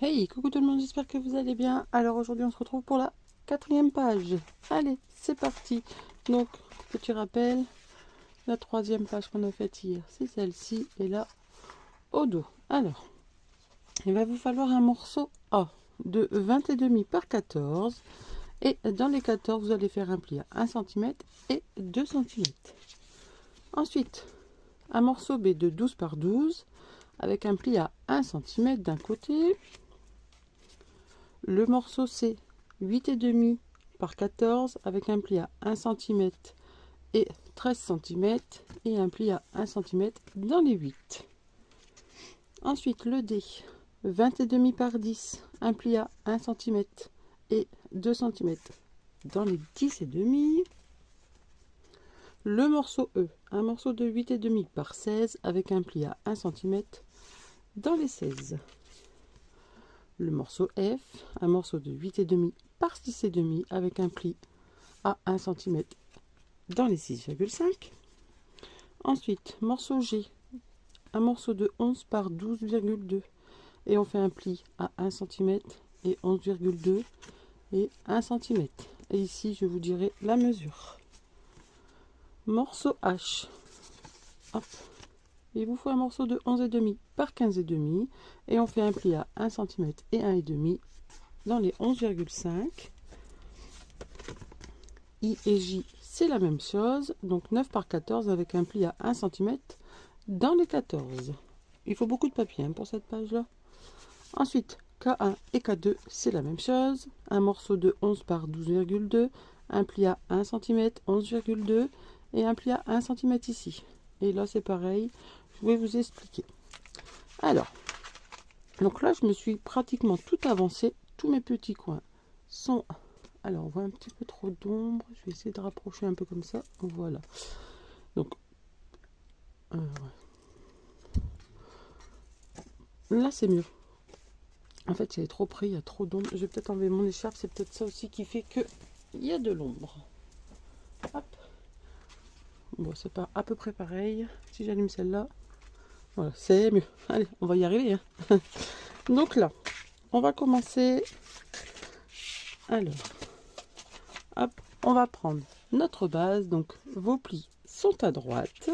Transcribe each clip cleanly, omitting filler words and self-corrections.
Hey, coucou tout le monde, j'espère que vous allez bien. Alors aujourd'hui on se retrouve pour la 4e page. Allez, c'est parti. Donc, petit rappel, la 3e page qu'on a faite hier, c'est celle-ci, et là, au dos. Alors, il va vous falloir un morceau A de 20,5 par 14. Et dans les 14, vous allez faire un pli à 1 cm et 2 cm. Ensuite, un morceau B de 12 par 12, avec un pli à 1 cm d'un côté. Le morceau C, 8,5 par 14 avec un pli à 1 cm et 13 cm et un pli à 1 cm dans les 8. Ensuite le D, 20,5 par 10, un pli à 1 cm et 2 cm dans les 10,5. Le morceau E, un morceau de 8,5 par 16 avec un pli à 1 cm dans les 16. Le morceau F, un morceau de 8,5 par 6,5 avec un pli à 1 cm dans les 6,5. Ensuite, morceau G, un morceau de 11 par 12,2 et on fait un pli à 1 cm et 11,2 et 1 cm. Et ici, je vous dirai la mesure. Morceau H, hop. Il vous faut un morceau de 11,5 par 15,5 et on fait un pli à 1 cm et 1,5 dans les 11,5. I et J, c'est la même chose, donc 9 par 14 avec un pli à 1 cm dans les 14. Il faut beaucoup de papier pour cette page-là. Ensuite, K1 et K2, c'est la même chose, un morceau de 11 par 12,2, un pli à 1 cm, 11,2 et un pli à 1 cm ici. Et là, c'est pareil, je vais vous expliquer. Alors, donc là, je me suis pratiquement tout avancé, tous mes petits coins sont... Alors, on voit un petit peu trop d'ombre. Je vais essayer de rapprocher un peu comme ça. Voilà. Donc, là, c'est mieux. En fait, j'avais trop pris. Il y a trop d'ombre. Je vais peut-être enlever mon écharpe. C'est peut-être ça aussi qui fait que il y a de l'ombre. Hop. Bon, c'est pas à peu près pareil. Si j'allume celle-là, voilà, c'est mieux. Allez, on va y arriver. Hein. Donc là, on va commencer. Alors, hop, on va prendre notre base. Donc, vos plis sont à droite.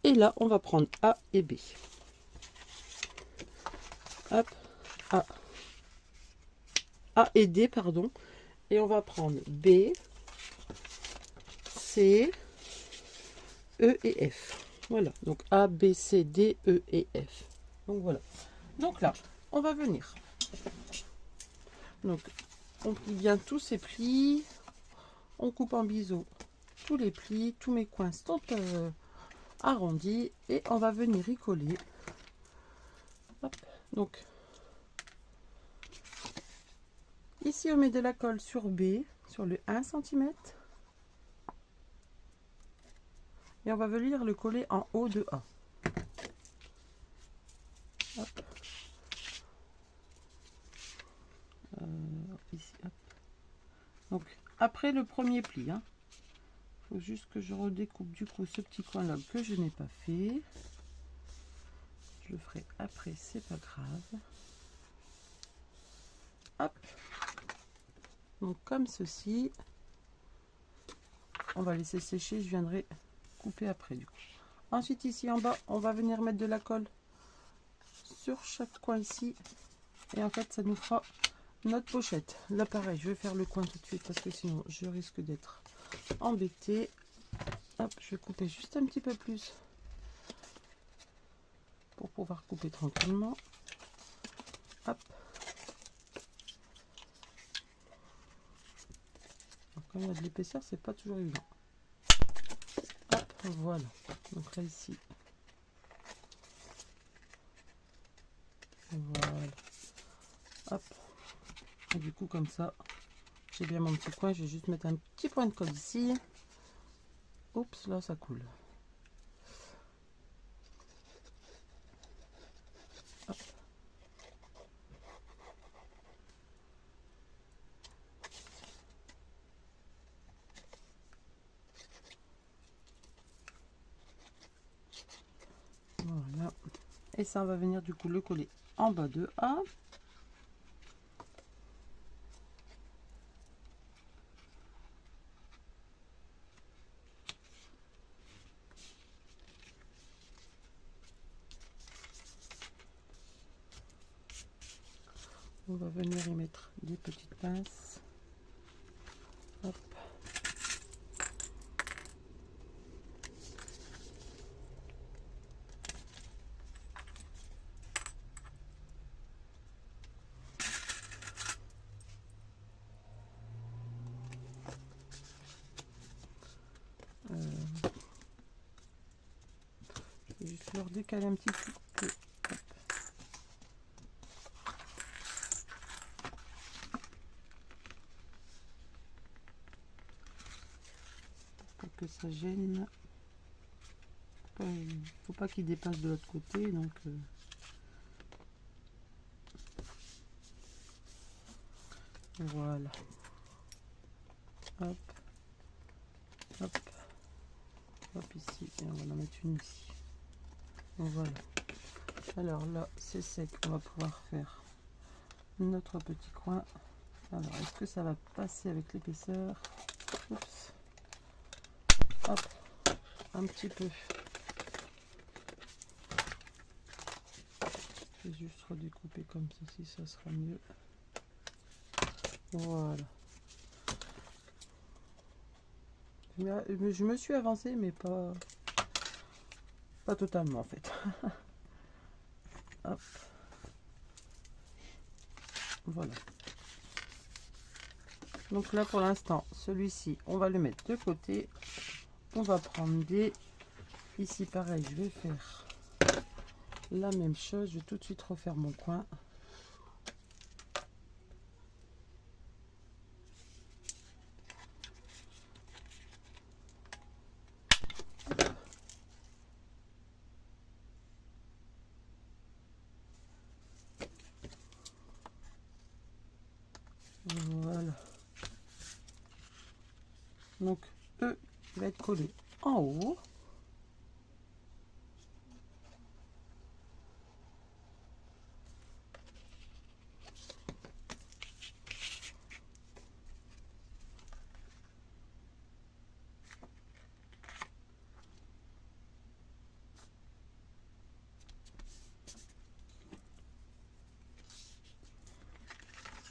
Et là, on va prendre A et B. Hop, A et D, pardon. Et on va prendre B, C, E et F. Voilà, donc A, B, C, D, E et F. Donc voilà. Donc là, on va venir. Donc, on plie bien tous ces plis. On coupe en biseau tous les plis. Tous mes coins sont arrondis. Et on va venir y coller. Hop, donc, ici, on met de la colle sur B, sur le 1 cm. Et on va venir le coller en haut de A. Hop. Ici, hop. Donc, après le premier pli, il faut juste que je redécoupe du coup ce petit coin là que je n'ai pas fait. Je le ferai après, c'est pas grave. Hop. Donc, comme ceci. On va laisser sécher, je viendrai couper après du coup. Ensuite, ici en bas, on va venir mettre de la colle sur chaque coin ici. Et en fait, ça nous fera notre pochette. Là, pareil, je vais faire le coin tout de suite parce que sinon, je risque d'être embêtée. Hop, je vais couper juste un petit peu plus pour pouvoir couper tranquillement. Hop. Alors, comme il y a de l'épaisseur, c'est pas toujours évident. Hop, voilà. Donc là, ici. Voilà. Hop. Et du coup, comme ça, j'ai bien mon petit coin. Je vais juste mettre un petit point de colle ici. Oups, là, ça coule. Hop. Voilà. Et ça, on va venir du coup le coller en bas de A. On va venir y mettre des petites pinces. Hop. Je vais juste leur décaler un petit peu. Hop. Pour que ça gêne. Faut pas qu'il dépasse de l'autre côté, donc voilà. Hop, hop, hop ici, et on va en mettre une ici. Voilà. Alors là, c'est sec, on va pouvoir faire notre petit coin. Alors, est-ce que ça va passer avec l'épaisseur? Oups. Hop, un petit peu. Je vais juste redécouper comme ceci, ça sera mieux. Voilà. Je me suis avancée, mais pas totalement en fait. Hop. Voilà. Donc là pour l'instant, celui-ci, on va le mettre de côté. On va prendre des... Ici pareil, je vais faire la même chose. Je vais tout de suite refaire mon coin. Voilà. Donc, eux, il va être collé en haut.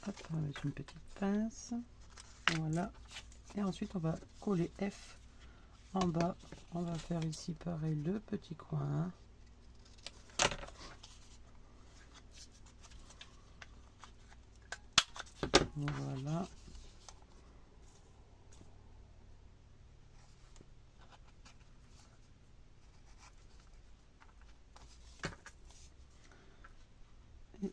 Hop, on va mettre une petite pince. Voilà. Et ensuite, on va coller F en bas. On va faire ici pareil le petit coin. Voilà. Et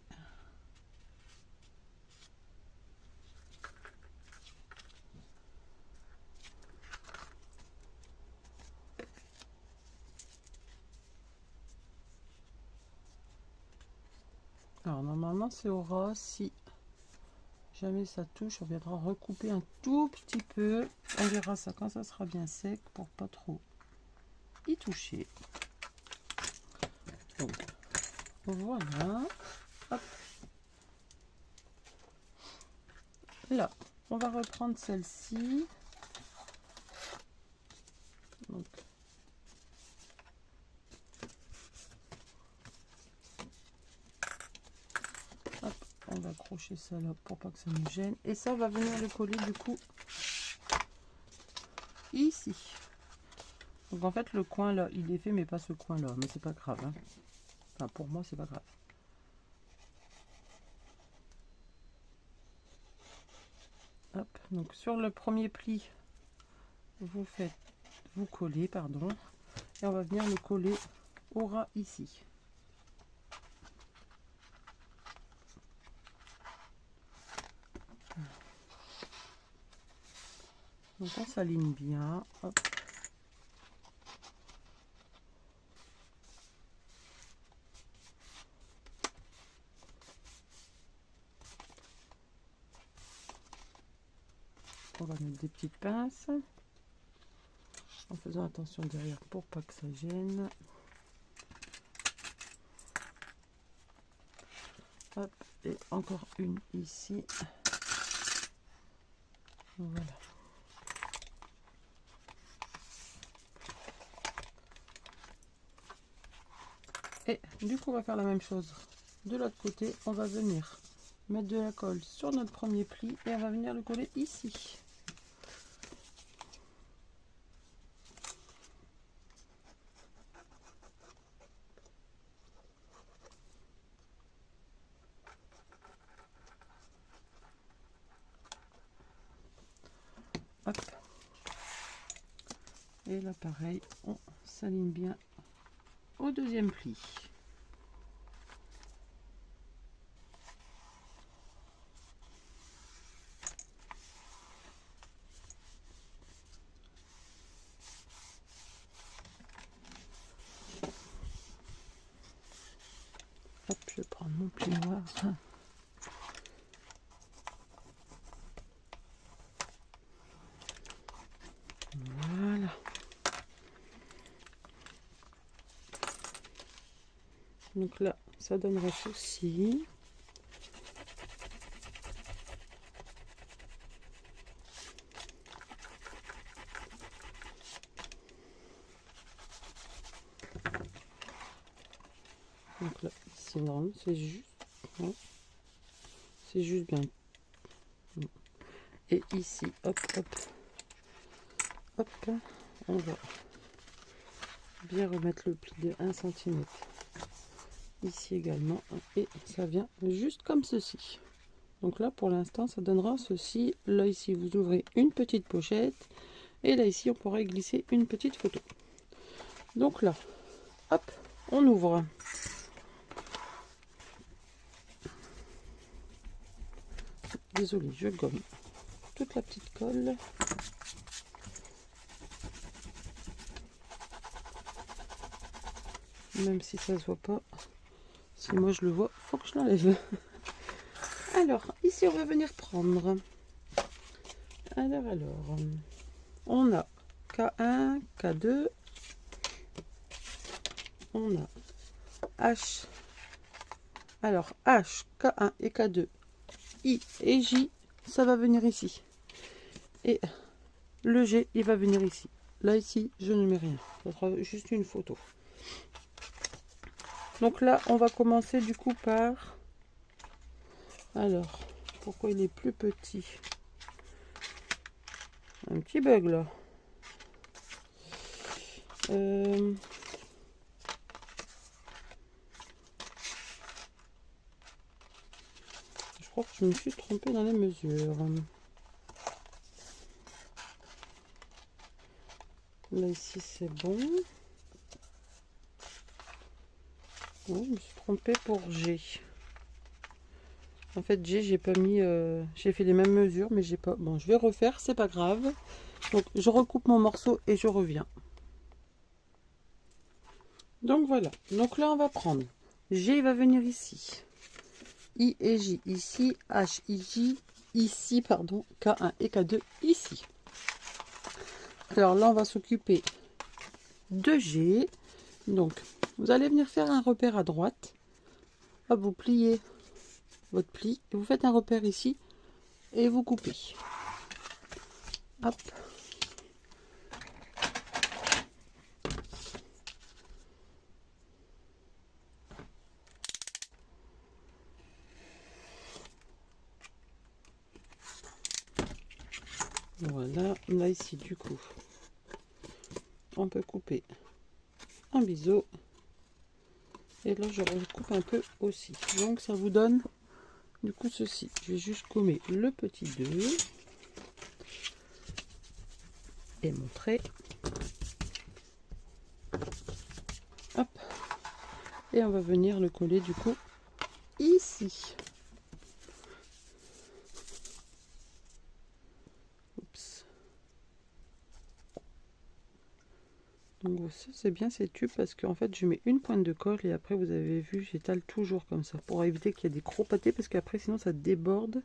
alors normalement c'est au ras. Si jamais ça touche, on viendra recouper un tout petit peu. On verra ça quand ça sera bien sec pour pas trop y toucher. Donc voilà. Hop. Là, on va reprendre celle-ci. Donc hop, on va accrocher ça là pour pas que ça nous gêne. Et ça, on va venir le coller du coup ici. Donc en fait le coin là il est fait, mais pas ce coin là, mais c'est pas grave hein. Enfin pour moi c'est pas grave. Hop, donc sur le premier pli vous collez pardon, et on va venir le coller au ras ici. Donc on s'aligne bien. Hop. On va mettre des petites pinces en faisant attention derrière pour pas que ça gêne. Hop, et encore une ici. Voilà. Et du coup, on va faire la même chose. De l'autre côté, on va venir mettre de la colle sur notre premier pli et on va venir le coller ici. Hop. Et là, pareil, on s'aligne bien au deuxième pli. Hop, je vais prendre mon pli noir. Voilà. Donc là, ça donnera ceci. Donc là, c'est normal, c'est juste. Ouais. C'est juste bien. Et ici, hop, hop, hop, on va bien remettre le pli de 1 cm. Ici également. Et ça vient juste comme ceci. Donc là, pour l'instant, ça donnera ceci. Là, ici, vous ouvrez une petite pochette. Et là, ici, on pourrait glisser une petite photo. Donc là, hop, on ouvre. Désolée, je gomme toute la petite colle. Même si ça se voit pas. Si moi je le vois, faut que je l'enlève. Alors, ici, on va venir prendre. Alors. On a K1, K2. On a H. Alors, H, K1 et K2. I et J, ça va venir ici. Et le G, il va venir ici. Là, ici, je ne mets rien. Ça sera juste une photo. Donc là, on va commencer du coup par... Alors, pourquoi il est plus petit? Un petit bug là. Je crois que je me suis trompée dans les mesures. Là, ici, c'est bon. Ouais, je me suis trompée pour G. En fait, G, j'ai pas mis... j'ai fait les mêmes mesures, mais j'ai pas... Bon, je vais refaire, c'est pas grave. Donc, je recoupe mon morceau et je reviens. Donc, voilà. Donc là, on va prendre... G va venir ici. I et J ici. H, I, J ici, pardon. K1 et K2 ici. Alors là, on va s'occuper de G. Donc, vous allez venir faire un repère à droite. Hop, vous pliez votre pli. Et vous faites un repère ici. Et vous coupez. Hop. Voilà. Là, ici, du coup, on peut couper un biseau. Et là, je recoupe un peu aussi. Donc, ça vous donne, du coup, ceci. Je vais juste gommer le petit 2. Et montrer. Hop. Et on va venir le coller, du coup, ici. Oups. Donc, ça, c'est bien ces tubes parce qu'en fait, je mets une pointe de colle et après, vous avez vu, j'étale toujours comme ça pour éviter qu'il y ait des gros pâtés parce qu'après, sinon, ça déborde.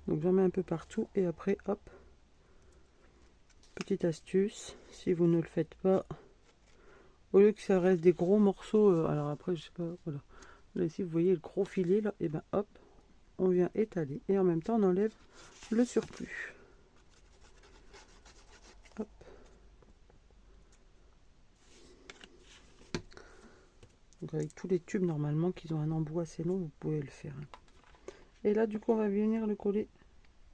Donc, j'en mets un peu partout et après, hop. Petite astuce, si vous ne le faites pas, au lieu que ça reste des gros morceaux, alors après, je sais pas, voilà. Là ici vous voyez le gros filet là, et ben hop, on vient étaler et en même temps on enlève le surplus. Hop. Donc avec tous les tubes normalement qui ont un embout assez long, vous pouvez le faire. Et là du coup on va venir le coller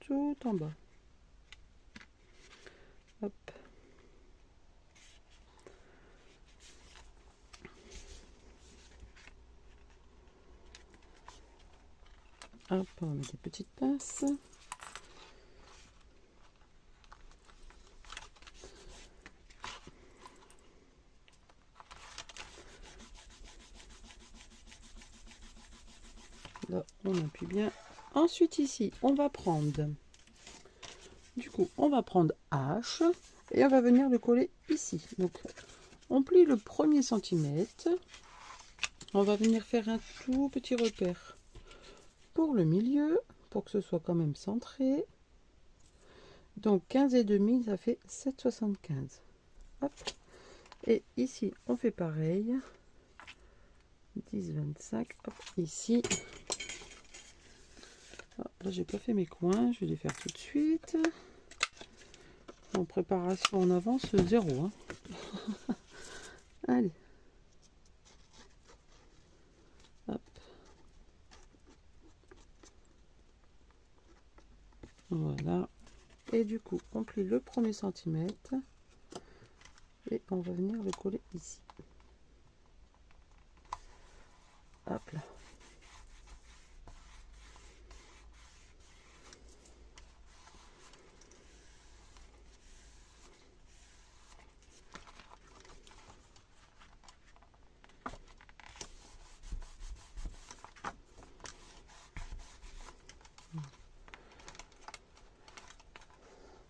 tout en bas. Hop. Hop, on va mettre des petites pinces. Là, on appuie bien. Ensuite ici, on va prendre, du coup, on va prendre H et on va venir le coller ici. Donc, on plie le 1er centimètre. On va venir faire un tout petit repère pour le milieu, pour que ce soit quand même centré. Donc 15,5, ça fait 7,75. Hop. Et ici, on fait pareil. 10,25. Hop, ici. Oh, là, j'ai pas fait mes coins. Je vais les faire tout de suite. En préparation en avance, 0. Hein. Allez. Hop. Voilà. Et du coup, on plie le 1er centimètre. Et on va venir le coller ici. Hop là.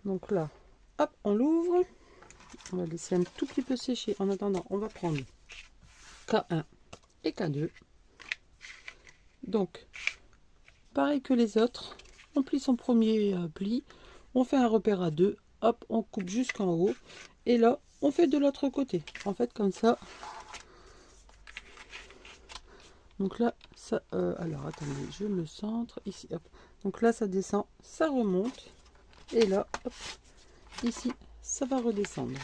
Donc là, hop, on l'ouvre. On va laisser un tout petit peu sécher. En attendant, on va prendre K1 et K2. Donc, pareil que les autres, on plie son premier pli. On fait un repère à 2. Hop, on coupe jusqu'en haut. Et là, on fait de l'autre côté. En fait, comme ça. Donc là, ça... alors, attendez, je me centre. Ici, hop. Donc là, ça descend, ça remonte. Et là, hop, ici, ça va redescendre.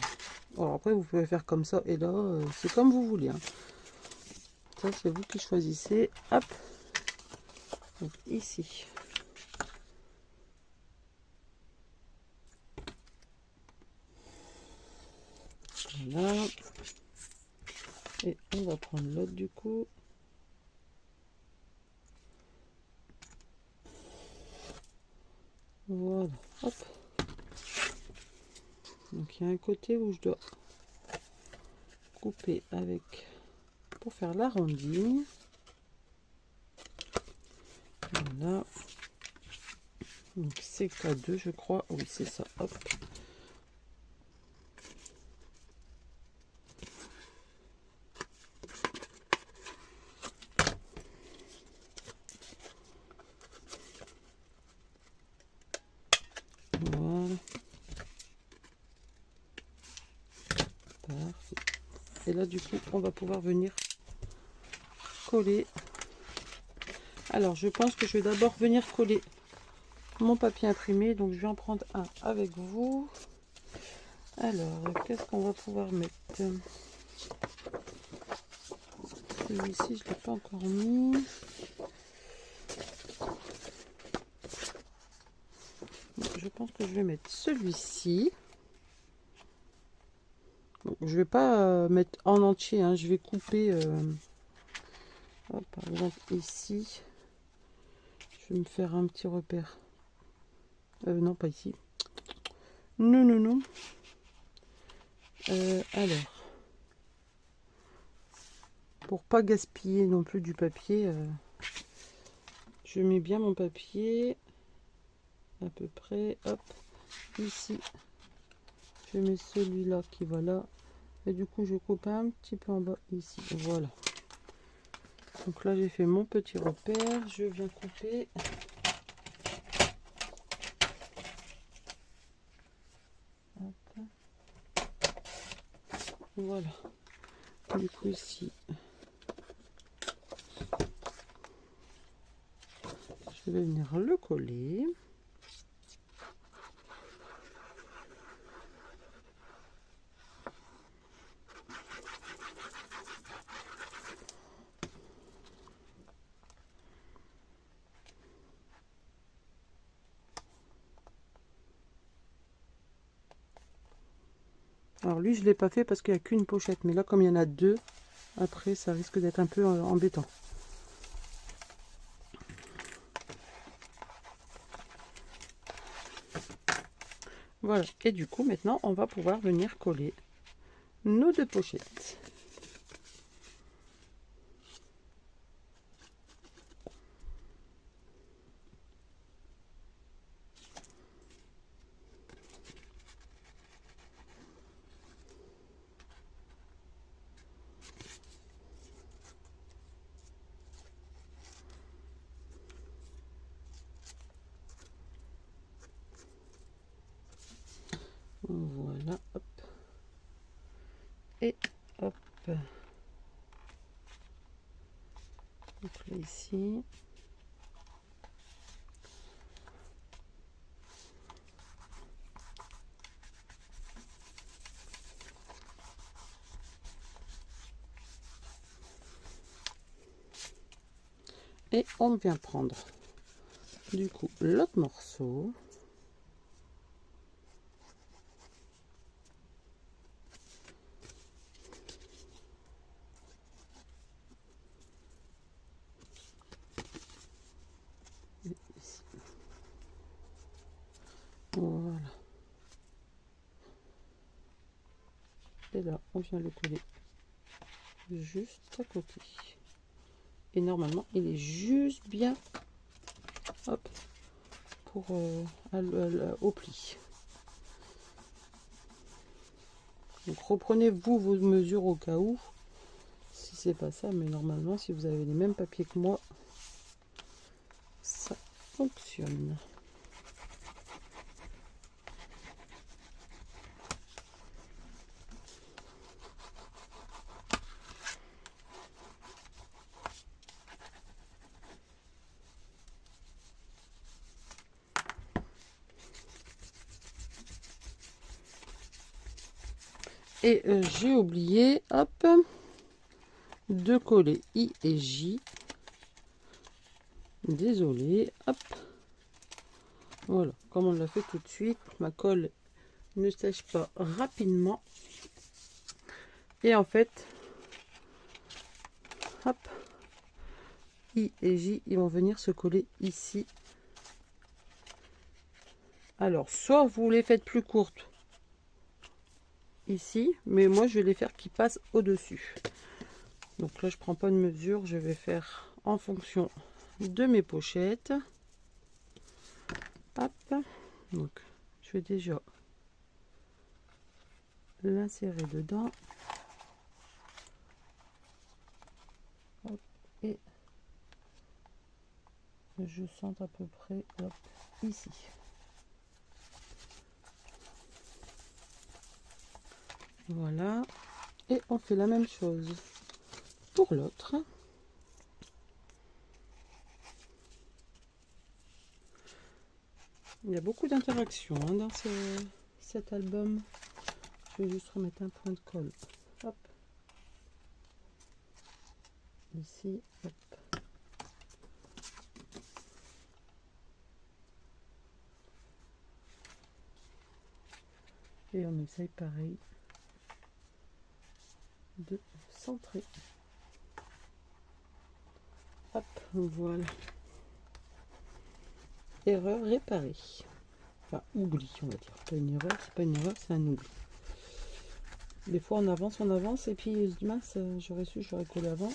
Alors après, vous pouvez faire comme ça. Et là, c'est comme vous voulez. Hein. Ça, c'est vous qui choisissez. Hop. Donc ici. Voilà. Et on va prendre l'autre du coup. Voilà. Hop. Donc il y a un côté où je dois couper avec pour faire l'arrondi. Voilà. Donc c'est K2 je crois. Oui c'est ça. Hop. Voilà. Parfait. Et là du coup on va pouvoir venir coller. Alors je pense que je vais d'abord venir coller mon papier imprimé. Donc je vais en prendre un avec vous. Alors qu'est-ce qu'on va pouvoir mettre? Celui-ci je ne l'ai pas encore mis. Je pense que je vais mettre celui-ci. Je vais pas mettre en entier, hein. Je vais couper par exemple ici. Je vais me faire un petit repère. Non, pas ici. Non, non, non. Alors, pour pas gaspiller non plus du papier, je mets bien mon papier à peu près. Hop, ici. Je mets celui-là qui va là. Et du coup, je coupe un petit peu en bas ici. Voilà. Donc là, j'ai fait mon petit repère. Je viens couper. Hop. Voilà. Du coup, ici, je vais venir le coller. Alors lui, je ne l'ai pas fait parce qu'il n'y a qu'une pochette. Mais là, comme il y en a deux, après, ça risque d'être un peu embêtant. Voilà. Et du coup, maintenant, on va pouvoir venir coller nos deux pochettes. Voilà, hop. Et hop. Donc là, ici. Et on vient prendre du coup l'autre morceau. Ici. Voilà. Et là, on vient le coller juste à côté. Et normalement, il est juste bien, hop, pour au pli. Donc reprenez-vous vos mesures au cas où, si c'est pas ça, mais normalement, si vous avez les mêmes papiers que moi, ça fonctionne. Et j'ai oublié, hop, de coller I et J. Désolée, hop. Voilà, comme on l'a fait tout de suite, ma colle ne sèche pas rapidement. Et en fait, hop, I et J, ils vont venir se coller ici. Alors, soit vous les faites plus courtes ici, mais moi je vais les faire qui passent au-dessus. Donc là, je prends pas de mesure, je vais faire en fonction de mes pochettes. Hop, donc je vais déjà l'insérer dedans. Hop, et je centre à peu près, hop, ici. Voilà, et on fait la même chose pour l'autre. Il y a beaucoup d'interactions dans cet album. Je vais juste remettre un point de colle. Hop. Ici, hop. Et on essaye pareil de centrer. Hop, voilà. Erreur réparée. Enfin, oubli, on va dire. Pas une erreur, c'est pas une erreur, c'est un oubli. Des fois on avance et puis on se dit mince, j'aurais su, j'aurais collé avant.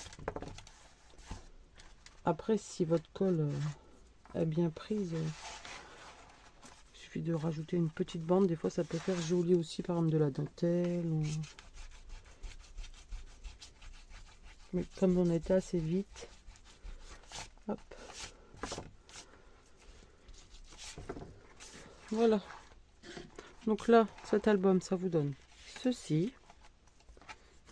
Après, si votre colle est bien prise, il suffit de rajouter une petite bande. Des fois ça peut faire joli aussi, par exemple de la dentelle. Ou... Mais comme on était assez vite, hop. Voilà. Donc là, cet album, ça vous donne ceci.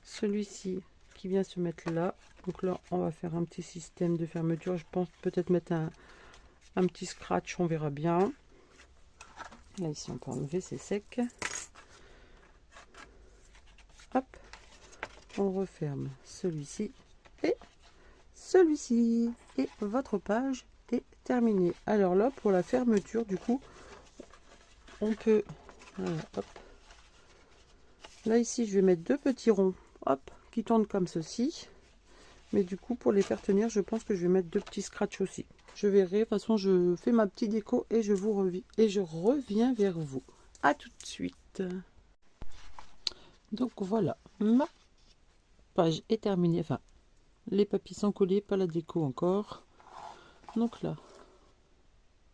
Celui-ci qui vient se mettre là. Donc là, on va faire un petit système de fermeture. Je pense peut-être mettre un petit scratch, on verra bien. Là ici on peut enlever, c'est sec. Hop, on referme celui-ci et celui-ci. Et votre page est terminée. Alors là, pour la fermeture, du coup, on peut... Voilà, hop. Là ici, je vais mettre deux petits ronds, hop, qui tournent comme ceci. Mais du coup, pour les faire tenir, je pense que je vais mettre deux petits scratchs aussi. Je verrai. De toute façon, je fais ma petite déco et je reviens vers vous. À tout de suite. Donc voilà, ma page est terminée. Enfin, les papiers sont collés, pas la déco encore. Donc là,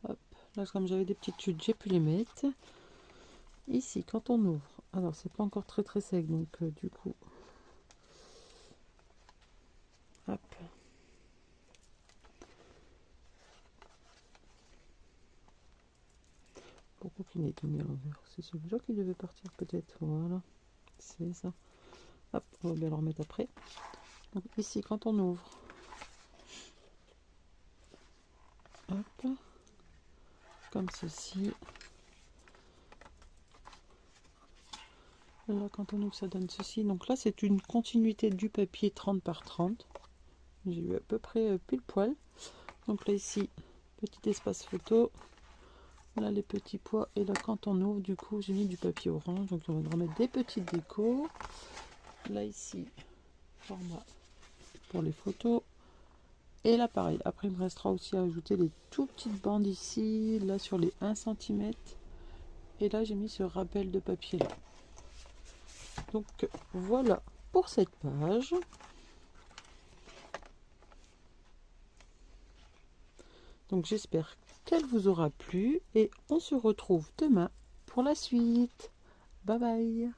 hop, là comme j'avais des petites chutes, j'ai pu les mettre. Ici, quand on ouvre, alors c'est pas encore très sec, donc du coup, hop. Pourquoi qu'il n'est pas mis à l'envers? C'est celui-là qui devait partir peut-être. Voilà, c'est ça. Hop, on va bien le remettre après. Donc ici, quand on ouvre, hop, comme ceci. Là, quand on ouvre, ça donne ceci. Donc là, c'est une continuité du papier 30 par 30. J'ai eu à peu près pile poil. Donc là, ici, petit espace photo. Là, les petits pois. Et là, quand on ouvre, du coup, j'ai mis du papier orange. Donc, on va remettre des petites décos. Là, ici, format pour les photos. Et là, pareil. Après, il me restera aussi à ajouter les tout petites bandes ici. Là, sur les 1 cm. Et là, j'ai mis ce rappel de papier là. Donc voilà pour cette page. Donc j'espère qu'elle vous aura plu et on se retrouve demain pour la suite. Bye bye.